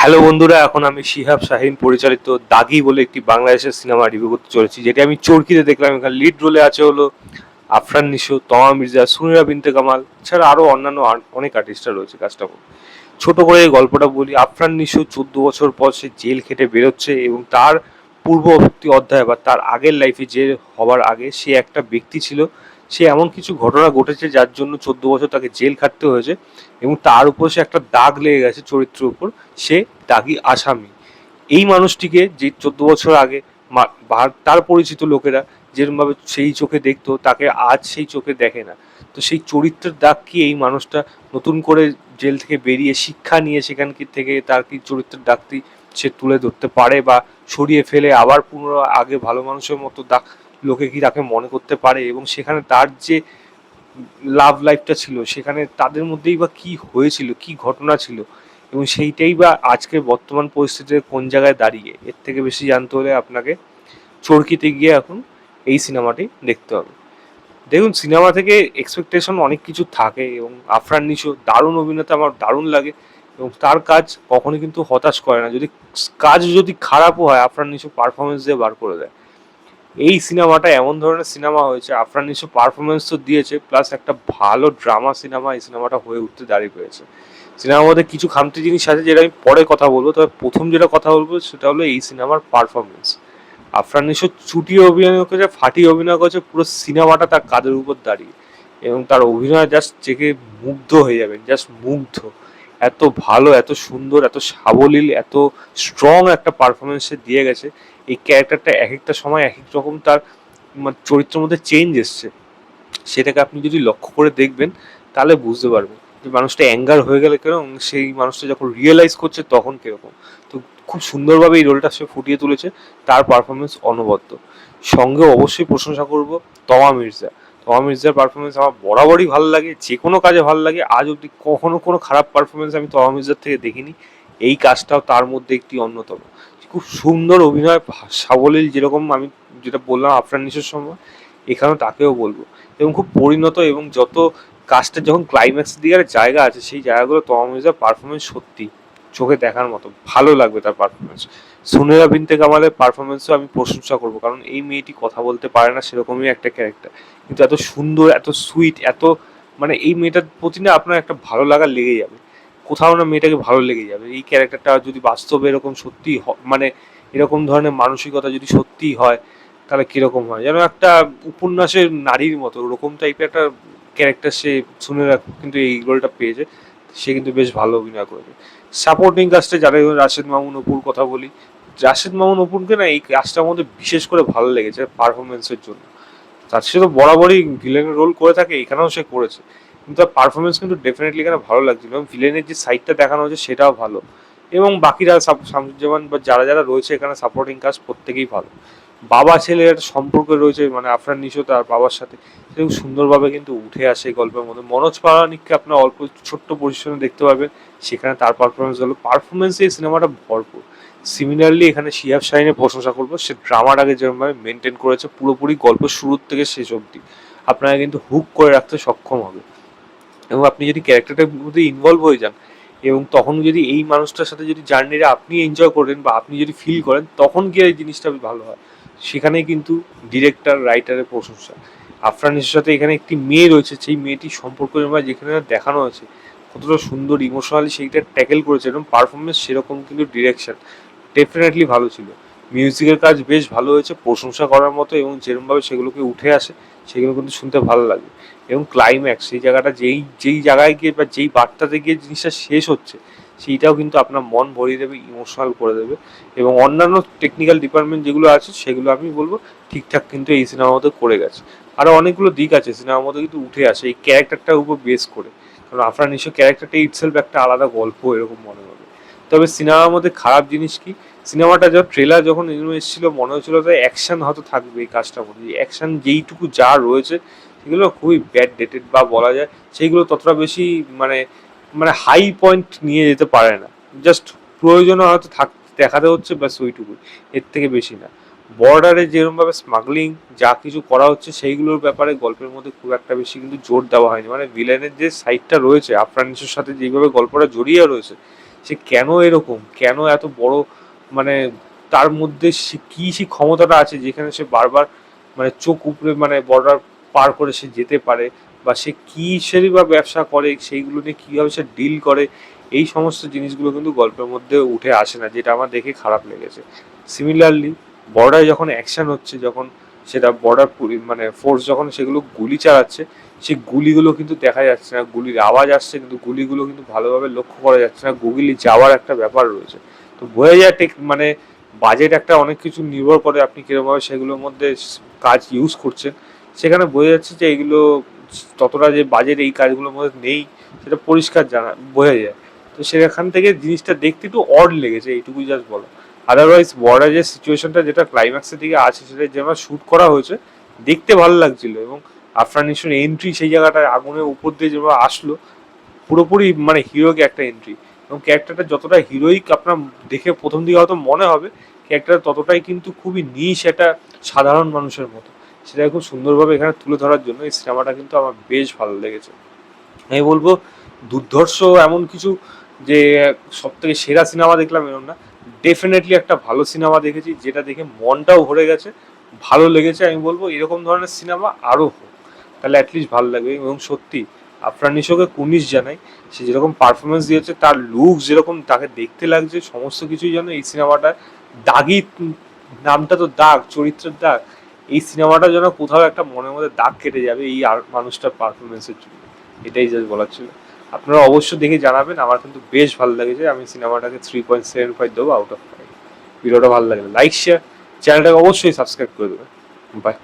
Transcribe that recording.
Hello বন্ধুরা, এখন আমি শিহাব শাহিন পরিচালিত দাগি বলে একটি বাংলাদেশের সিনেমা রিভিউ করতে চলেছি, যেটি আমি চরকিতে দেখলাম। এখানে লিড রোলে আছে হলো আফরান নিশো, তমা মির্জা, সুনিরা বিনতে কামাল, ছাড়া আরো অন্যান্য অনেক আর্টিস্টরা রয়েছে। কাজটা ছোট করে এই গল্পটা বলি। আফরান নিশো 14 বছর পর সে জেল খেটে বেরোচ্ছে এবং তার পূর্ববর্তী অধ্যায় বা তার আগের লাইফে যে হবার আগে সে একটা ব্যক্তি ছিল। সে এমন কিছু ঘটনা ঘটেছে যার জন্য 14 বছর তাকে জেল খাটতে হয়েছে এবং তার উপর সে একটা দাগ লেগে গেছে চরিত্রের উপর। সে দাগি আসামি। এই মানুষটিকে যে 14 বছর আগে তার পরিচিত লোকেরা যেরকমভাবে সেই চোখে দেখতো, তাকে আজ সেই চোখে দেখে না। তো সেই চরিত্রের দাগ কি এই মানুষটা নতুন করে জেল থেকে বেরিয়ে শিক্ষা নিয়ে সেখান থেকে তার কি চরিত্রের দাগটি সে তুলে ধরতে পারে বা সরিয়ে ফেলে আবার পুনরায় আগে ভালো মানুষের মতো দাগ লোকে কি তাকে মনে করতে পারে, এবং সেখানে তার যে লাভ লাইফটা ছিল সেখানে তাদের মধ্যেই বা কি হয়েছিল, কি ঘটনা ছিল, এবং সেইটাই বা আজকের বর্তমান পরিস্থিতিতে কোন জায়গায় দাঁড়িয়ে। এর থেকে বেশি জানতে হলে আপনাকে চরকিতে গিয়ে এখন এই সিনেমাটি দেখতে হবে। দেখুন, সিনেমা থেকে এক্সপেকটেশন অনেক কিছু থাকে এবং আফরান নিশো দারুণ অভিনেতা, আমার দারুণ লাগে এবং তার কাজ কখনোই কিন্তু হতাশ করে না। কাজ যদি খারাপও হয়, আফরান নিশো পারফরমেন্স দিয়ে বার করে দেয়। এই সিনেমাটা এমন ধরনের সিনেমা হয়েছে, আফরান নিশো পারফরমেন্স তো দিয়েছে, প্লাস একটা ভালো ড্রামা সিনেমা এই সিনেমাটা হয়ে উঠতে দাঁড়িয়ে পেয়েছে। সিনেমার মধ্যে কিছু খামতি জিনিস আছে যেটা আমি পরে কথা বলবো, তবে প্রথম যেটা কথা বলবো সেটা হলো এই সিনেমার পারফরমেন্স। আফরান নিশো চুটিয়ে অভিনয় করেছে, ফাটিয়ে অভিনয় করেছে, পুরো সিনেমাটা তার কাঁধের উপর দাঁড়িয়ে, এবং তার অভিনয় জাস্ট চেকে মুগ্ধ হয়ে যাবেন, জাস্ট মুগ্ধ। এত ভালো, এত সুন্দর, এত সাবলীল, এত স্ট্রং একটা পারফরমেন্স সে দিয়ে গেছে। এই ক্যারেক্টারটা এক একটা সময় এক এক রকম তার চরিত্রের মধ্যে চেঞ্জ এসছে। সেটাকে আপনি যদি লক্ষ্য করে দেখবেন তাহলে বুঝতে পারবেন যে মানুষটা অ্যাঙ্গার হয়ে গেলে কিরকম, সেই মানুষটা যখন রিয়েলাইজ করছে তখন কিরকম। তো খুব সুন্দরভাবে এই রোলটা সে ফুটিয়ে তুলেছে। তার পারফরমেন্স অনবদ্য। সঙ্গে অবশ্যই প্রশংসা করব তমা মির্জা। তমা মির্জার পারফরমেন্স আমার বরাবরই ভালো লাগে, যে কোনো কাজে ভালো লাগে। আজ অব্দি কখনো কোনো খারাপ পারফরমেন্স আমি তমা মির্জার থেকে দেখিনি। এই কাজটাও তার মধ্যে একটি অন্যতম। খুব সুন্দর অভিনয়, সাবলীল, যেরকম আমি যেটা বললাম আফরান নিশোর সময়, এখানেও তাকেও বলবো। এবং খুব পরিণত, এবং যত কাজটা যখন ক্লাইম্যাক্স দিকে জায়গা আছে সেই জায়গাগুলো তমা মির্জার পারফরমেন্স সত্যি চোখে দেখার মতো, ভালো লাগবে তার পারফরমেন্স। সুনেরা বিনতে কামালের পারফরমেন্সও আমি প্রশংসা করবো, কারণ এই মেয়েটি কথা বলতে পারে না, সেরকমই একটা ক্যারেক্টার, কিন্তু এত সুন্দর, এত সুইট, এত এই মেয়েটার প্রতি না আপনার একটা ভালো লাগা লেগে যাবে। কোথাও না মেয়েটাকে ভালো লেগে যাবে। এই ক্যারেক্টারটা যদি বাস্তবে এরকম সত্যি এরকম ধরনের মানসিকতা যদি সত্যিই হয়, তাহলে কিরকম হয়, যেন একটা উপন্যাসের নারীর মতো ওরকম টাইপের একটা ক্যারেক্টার সে শুনে কিন্তু এই রোলটা পেয়েছে। সে কিন্তু বেশ ভালো অভিনয় করেছে। সাপোর্টিং কাস্টে যারা, রাশেদ মামুন অপুর কথা বলি, রাশেদ মামুন অপুরকে না এই কাজটার মধ্যে বিশেষ করে ভালো লেগেছে পারফরমেন্সের জন্য। তার সে তো বরাবরই ভিলেনের রোল করে থাকে, এখানেও সে করেছে, কিন্তু তার পারফরমেন্স কিন্তু ডেফিনেটলি এখানে ভালো লাগছিল, এবং ভিলেনের যে সাইডটা দেখানো হয়েছে সেটাও ভালো। এবং বাকিরা শামসুজ্জামান বা যারা যারা রয়েছে এখানে সাপোর্টিং কাস্ট প্রত্যেকেই ভালো। বাবা ছেলের একটা সম্পর্ক রয়েছে, আফরান নিশো তার বাবার সাথে, সেরকম সুন্দরভাবে কিন্তু উঠে আসে এই গল্পের মধ্যে। মনোজ পারানিককে আপনার অল্প ছোট্ট পজিশনে দেখতে পাবেন, সেখানে তার পারফরমেন্স হলো, পারফরমেন্সে এই সিনেমাটা ভরপুর। সিমিলারলি এখানে শিহাব শাহিনের প্রশংসা করবো, সে ড্রামাটাকে যেরকমভাবে মেনটেন করেছে পুরোপুরি গল্প শুরুর থেকে শেষ অবধি আপনাকে কিন্তু হুক করে রাখতে সক্ষম হবে। এবং আপনি যদি ক্যারেক্টারটার মধ্যে ইনভলভ হয়ে যান, এবং তখন যদি এই মানুষটার সাথে যদি জার্নিটা আপনি এনজয় করেন বা আপনি যদি ফিল করেন, তখন গিয়ে এই জিনিসটা ভালো হয়। সেখানেই কিন্তু ডিরেক্টর রাইটারের প্রশংসা। আফরান নিশোর সাথে এখানে একটি মেয়ে রয়েছে, সেই মেয়েটির সম্পর্ক যেখানে দেখানো হয়েছে কতটা সুন্দর ইমোশনালি সেইটা ট্যাকেল করেছে, এবং পারফরমেন্স সেরকম, কিন্তু ডিরেকশন ডেফিনেটলি ভালো ছিল। মিউজিকের কাজ বেশ ভালো হয়েছে, প্রশংসা করার মতো, এবং যেরকমভাবে সেগুলোকে উঠে আসে সেগুলো কিন্তু শুনতে ভালো লাগে। এবং ক্লাইম্যাক্স, সেই জায়গাটা যেই যেই জায়গায় গিয়ে বা যেই বার্তাতে গিয়ে জিনিসটা শেষ হচ্ছে, সেইটাও কিন্তু আপনার মন ভরিয়ে দেবে, ইমোশনাল করে দেবে। এবং অন্যান্য টেকনিক্যাল ডিপার্টমেন্ট যেগুলো আছে সেগুলো আমি বলবো ঠিকঠাক কিন্তু এই সিনেমার মধ্যে করে গেছে। আরও অনেকগুলো দিক আছে সিনেমার মধ্যে কিন্তু উঠে আসে এই ক্যারেক্টারটার উপর বেস করে, কারণ আফরান নিশো ক্যারেক্টারটা ইটসেলফ একটা আলাদা গল্প এরকম মনে হবে। তবে সিনেমার মধ্যে খারাপ জিনিস কি, সিনেমাটা যখন ট্রেলার যখন এসেছিল মনে হচ্ছিল যে অ্যাকশন হয়তো থাকবে এই কাজটার মধ্যে, অ্যাকশন যেইটুকু যা রয়েছে সেগুলো খুবই ব্যাড ডেটেড বা বলা যায় সেইগুলো ততটা বেশি মানে মানে হাই পয়েন্ট নিয়ে যেতে পারে না। জাস্ট প্রয়োজনে হয়তো দেখাতে হচ্ছে ব্যাস ওইটুকুই, এর থেকে বেশি না। বর্ডারে যেরকমভাবে স্মাগলিং যা কিছু করা হচ্ছে সেইগুলোর ব্যাপারে গল্পের মধ্যে খুব একটা বেশি কিন্তু জোর দেওয়া হয়নি। ভিলেনের যে সাইডটা রয়েছে আফরান নিশোর সাথে যেইভাবে গল্পটা জড়িয়ে রয়েছে, সে কেন এরকম, কেন এত বড়, মানে তার মধ্যে সে কি সেই ক্ষমতাটা আছে যেখানে সে বারবার মানে চোখ উপরে মানে বর্ডার পার করে সে যেতে পারে, বা সে কিসেরই বা ব্যবসা করে, সেইগুলো নিয়ে কীভাবে সে ডিল করে, এই সমস্ত জিনিসগুলো কিন্তু গল্পের মধ্যে উঠে আসে না, যেটা আমার দেখে খারাপ লেগেছে। সিমিলারলি বর্ডারে যখন অ্যাকশন হচ্ছে, যখন সেটা বর্ডার মানে ফোর্স যখন সেগুলো গুলি চালাচ্ছে, সেই গুলিগুলো কিন্তু দেখা যাচ্ছে না, গুলির আওয়াজ আসছে কিন্তু গুলিগুলো কিন্তু ভালোভাবে লক্ষ্য করা যাচ্ছে না, গুলি যাওয়ার একটা ব্যাপার রয়েছে। তো বোঝা যায় মানে বাজেট একটা অনেক কিছু নির্ভর করে আপনি কিরকমভাবে সেগুলোর মধ্যে কাজ ইউজ করছেন। সেখানে বোঝা যাচ্ছে যে এইগুলো ততটা যে বাজেট এই কাজগুলোর মধ্যে নেই সেটা পরিষ্কার বোঝা যায়। তো সেখান থেকে জিনিসটা দেখতে একটু অড লেগেছে, এইটুকুই জাস্ট বলো। আদারওয়াইজ বর্ডার যে সিচুয়েশনটা যেটা ক্লাইম্যাক্সের দিকে আছে সেটা যেভাবে শ্যুট করা হয়েছে দেখতে ভালো লাগছিল, এবং আফরান নিশোর এন্ট্রি সেই জায়গাটায় আগুনের উপর দিয়ে যেভাবে আসলো, পুরোপুরি মানে হিরোকে একটা এন্ট্রি, এবং ক্যারেক্টারটা যতটা হিরোইক আপনার দেখে প্রথম দিকে হয়তো মনে হবে, ক্যারেক্টার ততটাই কিন্তু খুবই নিশ একটা সাধারণ মানুষের মতো। সেটা খুব সুন্দরভাবে এখানে তুলে ধরার জন্য এই সিনেমাটা কিন্তু আমার বেশ ভালো লেগেছে। আমি বলবো দুর্ধর্ষ এমন কিছু যে সব থেকে সেরা সিনেমা দেখলাম এরকম না, ডেফিনেটলি একটা ভালো সিনেমা দেখেছি যেটা দেখে মনটাও ভরে গেছে, ভালো লেগেছে। আমি বলবো এরকম ধরনের সিনেমা আরও হোক, তাহলে অ্যাটলিস্ট ভালো লাগবে। এবং সত্যি আফরান নিশোকে কুর্নিশ জানাই, সে যেরকম পারফরমেন্স দিয়েছে, তার লুক যেরকম তাকে দেখতে লাগছে, সমস্ত কিছুই যেন এই সিনেমাটার দাগি, নামটা তো দাগ, চরিত্রের দাগ, এই সিনেমাটা যেন কোথাও একটা মনের মধ্যে দাগ কেটে যাবে এই মানুষটার পারফরমেন্সের জন্য। এটাই জাস্ট বলার ছিল। আপনারা অবশ্যই দেখে জানাবেন, আমার কিন্তু বেশ ভালো লেগেছে। আমি সিনেমাটাকে 3.75 দেবো আউট অফ 5। ভিডিওটা ভালো লাগলে লাইক শেয়ার, চ্যানেলটাকে অবশ্যই সাবস্ক্রাইব করে দেবেন। বাই।